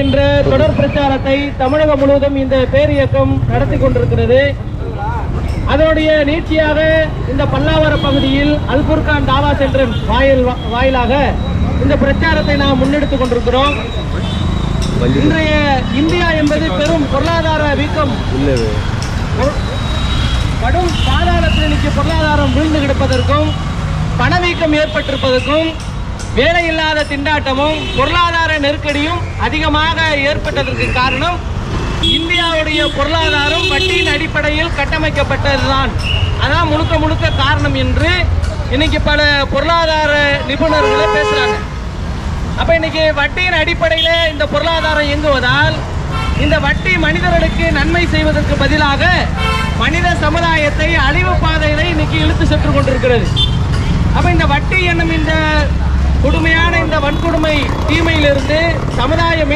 என்ற தொடர் பிரச்சாரத்தை தமிழகம் முழுவதும் இந்த பேரியக்கம் நடத்தி கொண்டிருக்கிறது. அதனுடைய நீட்சியாக இந்த பல்லாவர பகுதியில் அல்புர்கான் தாவா சென்டர் வாயிலாக இந்த பிரச்சாரத்தை நாம் முன்னெடுத்துக் கொண்டிருக்கிறோம். இன்றைய இந்தியா என்பது பெரும் பொருளாதார வீக்கம், கடும் பாதாளத்தில் நிற்க பொருளாதாரம் வீழ்ந்து கிடப்பதற்கும் பணவீக்கம் ஏற்பட்டிருப்பதற்கும் வேலையில்லாத திண்டாட்டமும் பொருளாதார நெருக்கடியும் அதிகமாக ஏற்பட்டதற்கு காரணம் இந்தியாவுடைய பொருளாதாரம் வட்டியின் அடிப்படையில் கட்டமைக்கப்பட்டதுதான். அதான் முழுக்க முழுக்க காரணம் என்று இன்னைக்கு பல பொருளாதார நிபுணர்களை பேசுறாங்க. அப்ப இன்னைக்கு வட்டியின் அடிப்படையில் இந்த பொருளாதாரம் இயங்குவதால் இந்த வட்டி மனிதர்களுக்கு நன்மை செய்வதற்கு பதிலாக மனித சமுதாயத்தை அழிவு பாதையில இன்னைக்கு இழுத்து சென்று கொண்டிருக்கிறது. அப்ப இந்த வட்டி என்னும் இந்த கொடுமையான இந்த வன்கொடுமை தீமையிலிருந்து சமுதாயம்